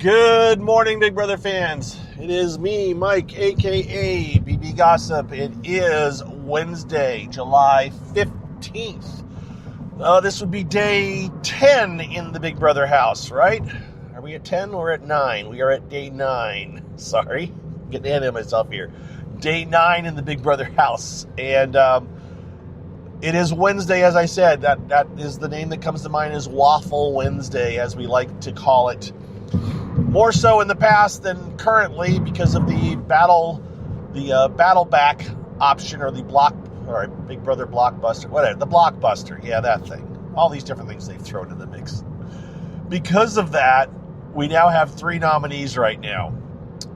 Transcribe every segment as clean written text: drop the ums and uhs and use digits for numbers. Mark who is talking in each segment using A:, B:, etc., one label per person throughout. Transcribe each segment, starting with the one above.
A: Good morning, Big Brother fans. It is me, Mike, a.k.a. BB Gossip. It is Wednesday, July 15th. This would be day 10 in the Big Brother house, right? Are we at 10 or at 9? We are at day 9. Sorry, I'm getting ahead of myself here. Day 9 in the Big Brother house. And it is Wednesday, as I said. That is the name that comes to mind is Waffle Wednesday, as we like to call it. More so in the past than currently because of the battle back option, or the Big Brother blockbuster, whatever, the blockbuster, yeah, that thing. All these different things they've thrown in the mix. Because of that, we now have 3 nominees right now,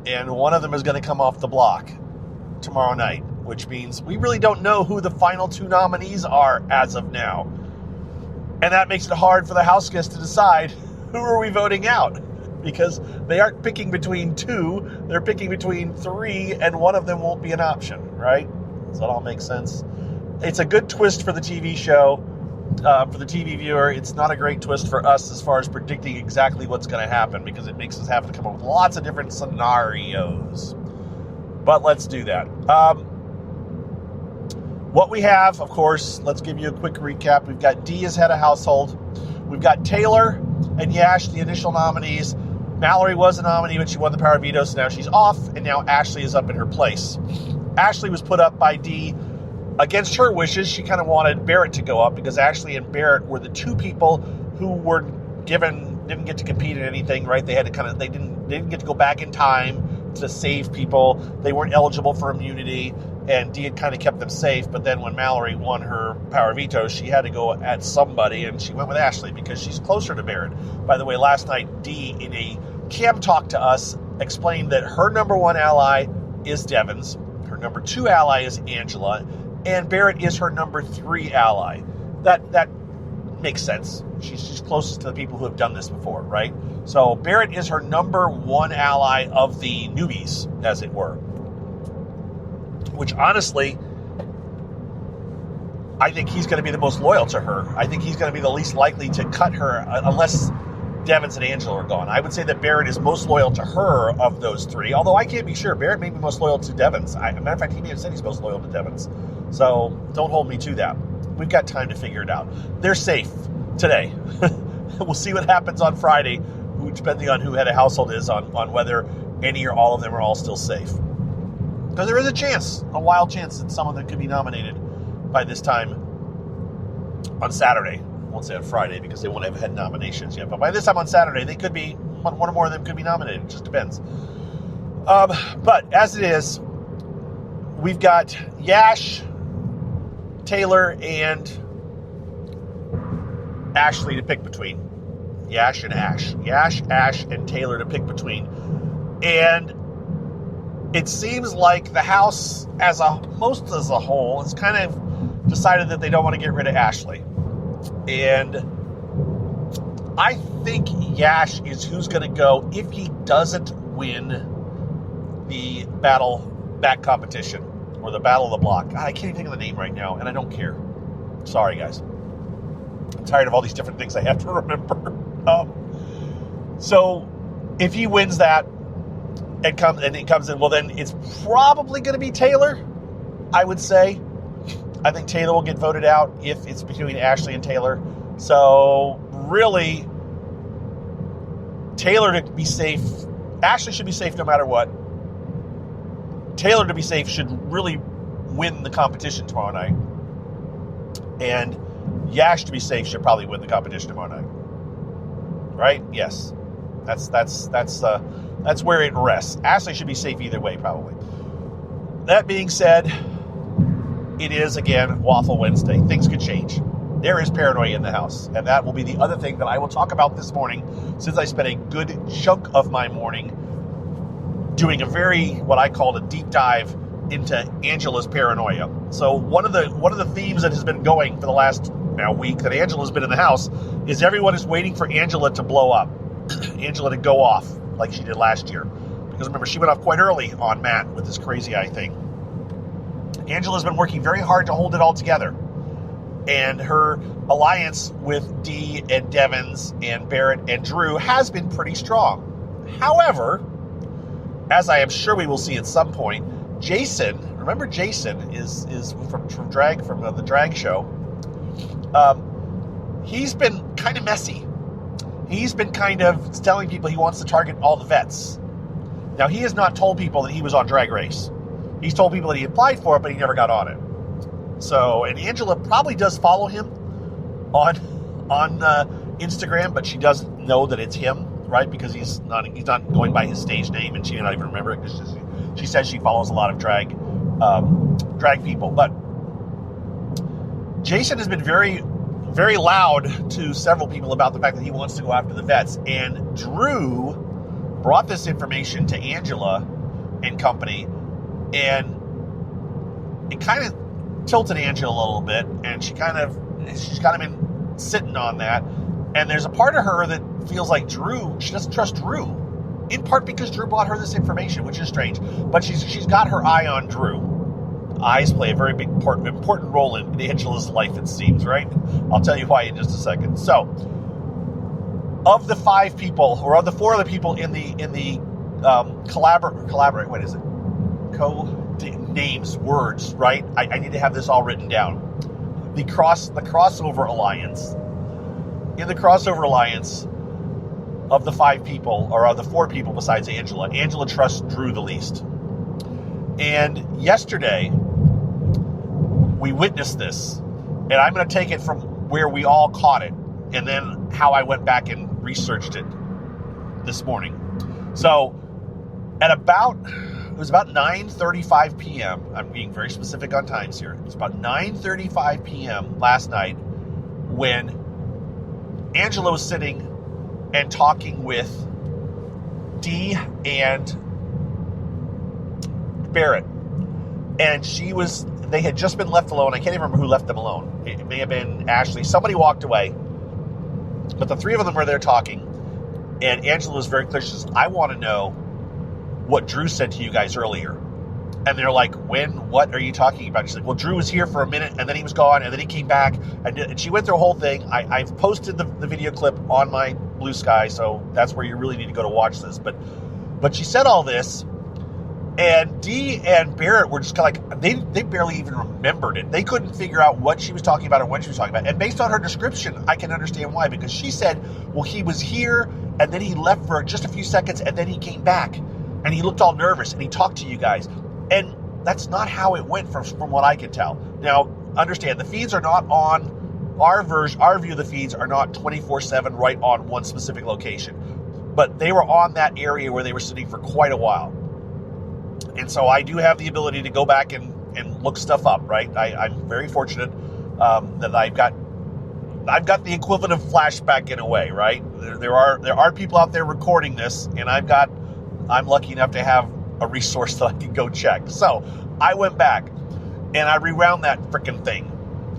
A: and one of them is going to come off the block tomorrow night, which means we really don't know who the final 2 nominees are as of now. And that makes it hard for the house guests to decide who are we voting out, because they aren't picking between 2, they're picking between 3, and one of them won't be an option, right? Does that all make sense? It's a good twist for the TV show, for the TV viewer. It's not a great twist for us as far as predicting exactly what's going to happen, because it makes us have to come up with lots of different scenarios. But let's do that. What we have, of course, let's give you a quick recap. We've got Dee as head of household. We've got Taylor and Yash, the initial nominees. Mallory was a nominee, but she won the power veto, so now she's off, and now Ashley is up in her place. Ashley was put up by Dee against her wishes. She kind of wanted Barrett to go up, because Ashley and Barrett were the 2 people who were didn't get to compete in anything, right? They had to they didn't get to go back in time to save people. They weren't eligible for immunity, and Dee had kind of kept them safe. But then when Mallory won her power veto, she had to go at somebody, and she went with Ashley because she's closer to Barrett. By the way, last night, Dee, in a cam talk to us, explained that her number 1 ally is Devins, her number 2 ally is Angela, and Barrett is her number 3 ally. That makes sense. She's closest to the people who have done this before, right? So Barrett is her number 1 ally of the newbies, as it were. Which, honestly, I think he's going to be the most loyal to her. I think he's going to be the least likely to cut her, unless Devins and Angela are gone. I would say that Barrett is most loyal to her of those 3, although I can't be sure. Barrett may be most loyal to Devins. As a matter of fact, he may have said he's most loyal to Devins. So don't hold me to that. We've got time to figure it out. They're safe today. We'll see what happens on Friday, depending on who head of household is, on whether any or all of them are all still safe. Because there is a wild chance that some of them could be nominated by this time on Saturday. I won't say on Friday, because they won't have had nominations yet. But by this time on Saturday, they could be, one or more of them could be nominated. It just depends. But as it is, we've got Yash, Taylor, and Ashley to pick between. Yash and Ash. Yash, Ash, and Taylor to pick between. And it seems like the house as a whole has kind of decided that they don't want to get rid of Ashley. And I think Yash is who's going to go if he doesn't win the battle back competition, or the battle of the block. God, I can't even think of the name right now, and I don't care. Sorry, guys. I'm tired of all these different things I have to remember. So if he wins that and it comes in, well, then it's probably going to be Taylor, I would say. I think Taylor will get voted out if it's between Ashley and Taylor. So really, Taylor to be safe, Ashley should be safe no matter what. Taylor to be safe should really win the competition tomorrow night. And Yash to be safe should probably win the competition tomorrow night. Right? Yes. That's where it rests. Ashley should be safe either way, probably. That being said, it is, again, Waffle Wednesday. Things could change. There is paranoia in the house, and that will be the other thing that I will talk about this morning, since I spent a good chunk of my morning doing what I called a deep dive into Angela's paranoia. So one of the themes that has been going for the last week that Angela's been in the house is everyone is waiting for Angela to blow up, Angela to go off like she did last year. Because remember, she went off quite early on Matt with this crazy eye thing. Angela's been working very hard to hold it all together. And her alliance with Dee and Devins and Barrett and Drew has been pretty strong. However, as I am sure we will see at some point, Jason, remember Jason is from the drag show. He's been kind of messy. He's been kind of telling people he wants to target all the vets. Now, he has not told people that he was on Drag Race. He's told people that he applied for it, but he never got on it. So, and Angela probably does follow him on Instagram, but she doesn't know that it's him, right? Because he's not going by his stage name, and she may not even remember it because she says she follows a lot of drag people. But Jason has been very, very loud to several people about the fact that he wants to go after the vets. And Drew brought this information to Angela and company, and it kind of tilted Angela a little bit, and she's kind of been sitting on that. And there's a part of her that feels like she doesn't trust Drew, in part because Drew brought her this information, which is strange. But she's got her eye on Drew. Eyes play a very big important role in Angela's life, it seems, right? I'll tell you why in just a second. So, of the 5 people, or of the 4 other people in the collaborate, what is it? Names, words, right? I need to have this all written down. The crossover alliance. In the crossover alliance, of the 5 people, or of the 4 people besides Angela trusts Drew the least. And yesterday, we witnessed this, and I'm going to take it from where we all caught it, and then how I went back and researched it this morning. So, it was about 9:35 p.m. I'm being very specific on times here. It was about 9:35 p.m. last night when Angela was sitting and talking with Dee and Barrett. And they had just been left alone. I can't even remember who left them alone. It may have been Ashley. Somebody walked away. But the 3 of them were there talking. And Angela was very clear. She says, I want to know what Drew said to you guys earlier. And they're like, when? What are you talking about? She's like, well, Drew was here for a minute, and then he was gone, and then he came back. And she went through a whole thing. I've posted the video clip on my Blue Sky, so that's where you really need to go to watch this. But she said all this, and Dee and Barrett were just kind of like, they barely even remembered it. They couldn't figure out what she was talking about or when she was talking about. And based on her description, I can understand why. Because she said, well, he was here, and then he left for just a few seconds, and then he came back. And he looked all nervous, and he talked to you guys. And that's not how it went from what I can tell. Now, understand, the feeds are not on, our view of the feeds are not 24/7 right on one specific location. But they were on that area where they were sitting for quite a while. And so I do have the ability to go back and look stuff up, right? I'm very fortunate that I've got the equivalent of flashback in a way, right? There are people out there recording this, and I'm lucky enough to have a resource that I can go check. So I went back and I rewound that freaking thing,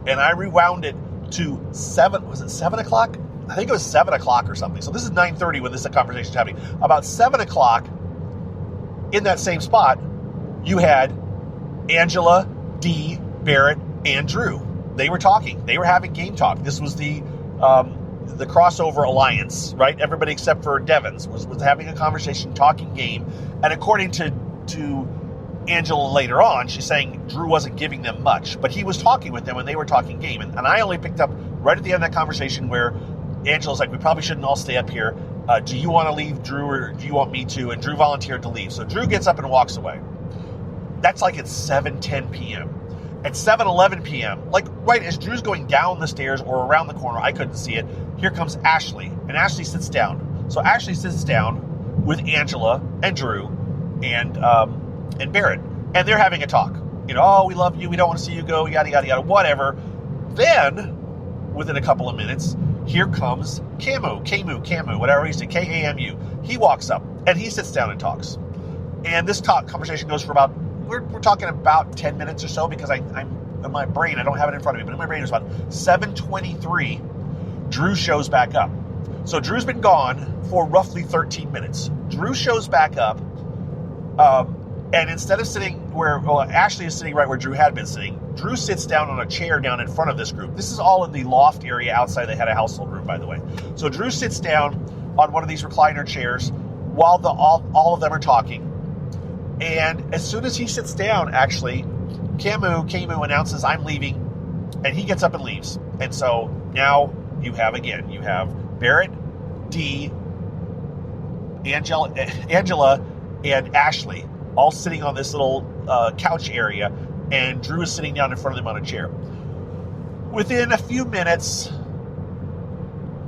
A: and I rewound it to 7 o'clock? I think it was 7 o'clock or something. So this is 9:30 when this conversation is happening. About 7 o'clock, in that same spot, you had Angela, Dee, Barrett, and Drew. They were talking. They were having game talk. This was the crossover alliance, right? Everybody except for Devins was having a conversation, talking game. And according to Angela later on, she's saying Drew wasn't giving them much, but he was talking with them when they were talking game. And I only picked up right at the end of that conversation where Angela's like, we probably shouldn't all stay up here. Do you want to leave, Drew, or do you want me to? And Drew volunteered to leave. So Drew gets up and walks away. That's like at 7:10 p.m. At 7:11 p.m., like right as Drew's going down the stairs or around the corner, I couldn't see it, here comes Ashley. And Ashley sits down. So Ashley sits down with Angela and Drew and Barrett. And they're having a talk. You know, oh, we love you, we don't want to see you go, yada, yada, yada, whatever. Then, within a couple of minutes, here comes Camu, whatever he said, Kamu. He walks up, and he sits down and talks. And this conversation goes for about, we're talking about 10 minutes or so, because I'm in my brain, I don't have it in front of me, but in my brain, it was about 7:23, Drew shows back up. So Drew's been gone for roughly 13 minutes. Drew shows back up, and instead of sitting Ashley is sitting right where Drew had been sitting, Drew sits down on a chair down in front of this group. This is all in the loft area outside. They had a household room, by the way. So Drew sits down on one of these recliner chairs while all of them are talking. And as soon as he sits down, actually, Camus announces, "I'm leaving," and he gets up and leaves. And so now you have Barrett, Dee, Angela, and Ashley all sitting on this little couch area, and Drew is sitting down in front of them on a chair. Within a few minutes,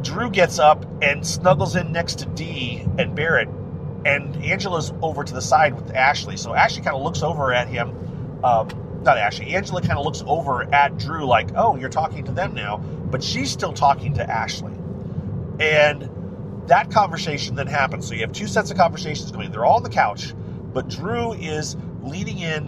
A: Drew gets up and snuggles in next to Dee and Barrett, and Angela's over to the side with Ashley. So Ashley kind of looks over at him. Not Ashley. Angela kind of looks over at Drew like, "Oh, you're talking to them now." But she's still talking to Ashley. And that conversation then happens. So you have two sets of conversations going. They're all on the couch, but Drew is leaning in,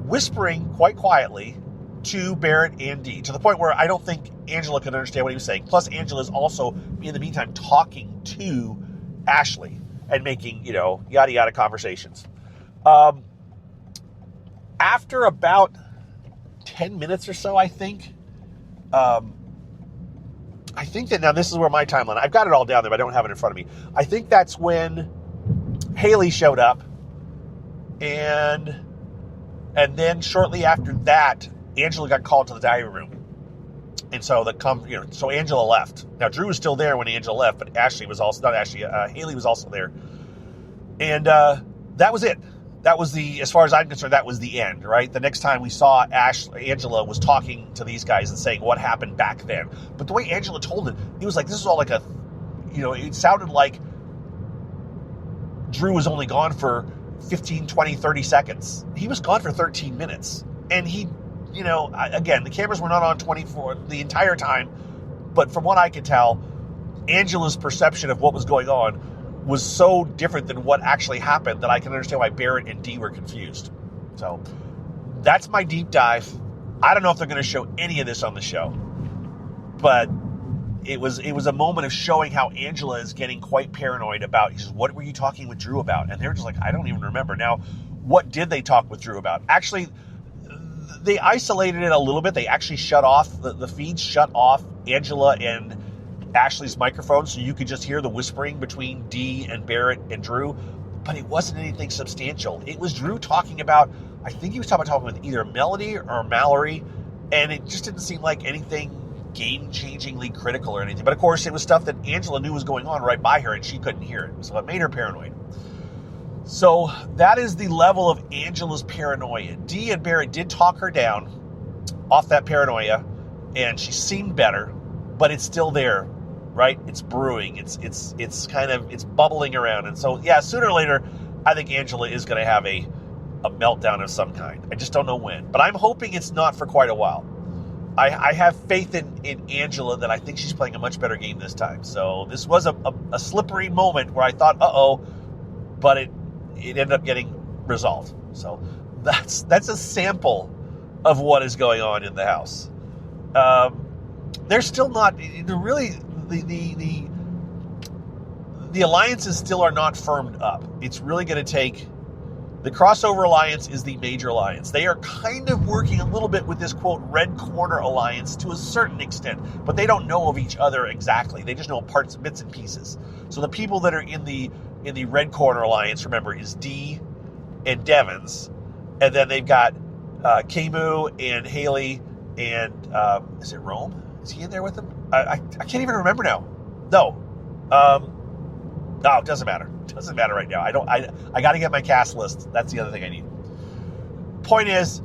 A: whispering quite quietly to Barrett and Dee, to the point where I don't think Angela could understand what he was saying. Plus, Angela is also, in the meantime, talking to Ashley and making, yada yada conversations. After about 10 minutes or so, I think that now this is where my timeline, I've got it all down there, but I don't have it in front of me. I think that's when Haley showed up, and then shortly after that, Angela got called to the dining room. And so so Angela left. Now Drew was still there when Angela left, but Haley was also there. And that was it. That was as far as I'm concerned, that was the end, right? The next time we saw Angela was talking to these guys and saying what happened back then. But the way Angela told it was like, this is all like it sounded like Drew was only gone for 15, 20, 30 seconds. He was gone for 13 minutes. And he, again, the cameras were not on 24 the entire time. But from what I could tell, Angela's perception of what was going on was so different than what actually happened that I can understand why Barrett and Dee were confused. So that's my deep dive. I don't know if they're going to show any of this on the show, but it was a moment of showing how Angela is getting quite paranoid about, he says, "What were you talking with Drew about?" And they're just like, "I don't even remember." Now, what did they talk with Drew about? Actually, they isolated it a little bit. They actually shut off, the feeds shut off Angela and Ashley's microphone, so you could just hear the whispering between Dee and Barrett and Drew, but it wasn't anything substantial. It was Drew talking about, I think he was talking with either Melody or Mallory, and it just didn't seem like anything game-changingly critical or anything. But of course, it was stuff that Angela knew was going on right by her, and she couldn't hear it, so it made her paranoid. So that is the level of Angela's paranoia. Dee and Barrett did talk her down off that paranoia, and she seemed better, but it's still there. Right? It's brewing. It's bubbling around. And so, yeah, sooner or later, I think Angela is going to have a meltdown of some kind. I just don't know when. But I'm hoping it's not for quite a while. I have faith in Angela that I think she's playing a much better game this time. So this was a slippery moment where I thought, uh-oh, but it ended up getting resolved. So that's a sample of what is going on in the house. They're still not really... The alliances still are not firmed up. It's really going to take... The crossover alliance is the major alliance. They are kind of working a little bit with this, quote, Red Corner alliance to a certain extent, but they don't know of each other exactly. They just know bits and pieces. So the people that are in the Red Corner alliance, remember, is Dee and Devins, and then they've got Camus and Haley and is it Rome? Is he in there with them? I can't even remember now. No. No, it doesn't matter. It doesn't matter right now. I got to get my cast list. That's the other thing I need. Point is,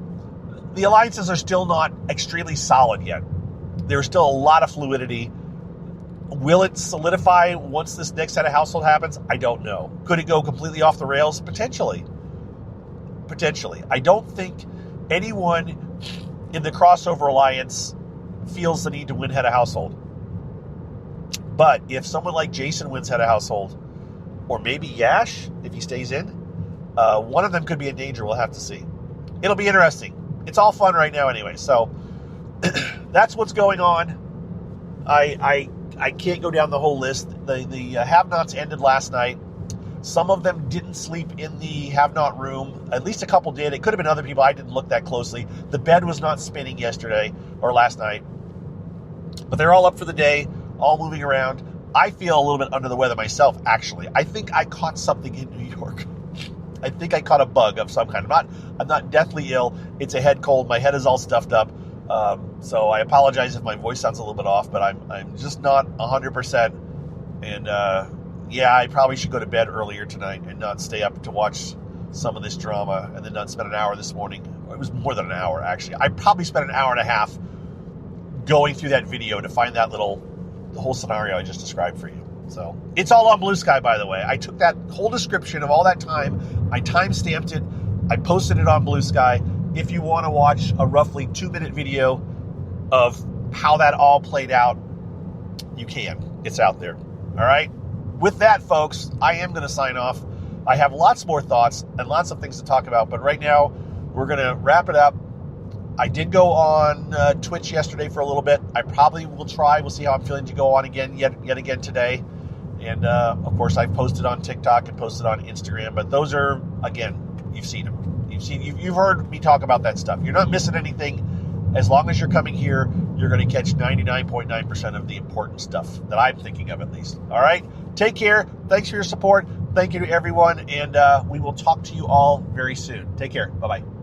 A: the alliances are still not extremely solid yet. There's still a lot of fluidity. Will it solidify once this next set of household happens? I don't know. Could it go completely off the rails? Potentially. I don't think anyone in the crossover alliance feels the need to win head of household. But if someone like Jason wins head of household, or maybe Yash, if he stays in, one of them could be in danger. We'll have to see. It'll be interesting. It's all fun right now anyway. So that's what's going on. I can't go down the whole list. The have-nots ended last night. Some of them didn't sleep in the have-not room. At least a couple did. It could have been other people. I didn't look that closely. The bed was not spinning yesterday or last night. But they're all up for the day, all moving around. I feel a little bit under the weather myself, actually. I think I caught something in New York. I think I caught a bug of some kind. I'm not deathly ill. It's a head cold. My head is all stuffed up. So I apologize if my voice sounds a little bit off, but I'm just not 100%. And yeah, I probably should go to bed earlier tonight and not stay up to watch some of this drama and then not spend an hour this morning. It was more than an hour, actually. I probably spent an hour and a half going through that video to find the whole scenario I just described for you. So it's all on Blue Sky, by the way. I took that whole description of all that time, I time-stamped it, I posted it on Blue Sky. If you want to watch a roughly 2-minute video of how that all played out, you can. It's out there. All right? With that, folks, I am going to sign off. I have lots more thoughts and lots of things to talk about, but right now we're going to wrap it up. I did go on Twitch yesterday for a little bit. I probably will try. We'll see how I'm feeling to go on again, yet again today. And, of course, I've posted on TikTok and posted on Instagram. But those are, again, you've seen them. You've heard me talk about that stuff. You're not missing anything. As long as you're coming here, you're going to catch 99.9% of the important stuff that I'm thinking of, at least. All right? Take care. Thanks for your support. Thank you to everyone. And we will talk to you all very soon. Take care. Bye-bye.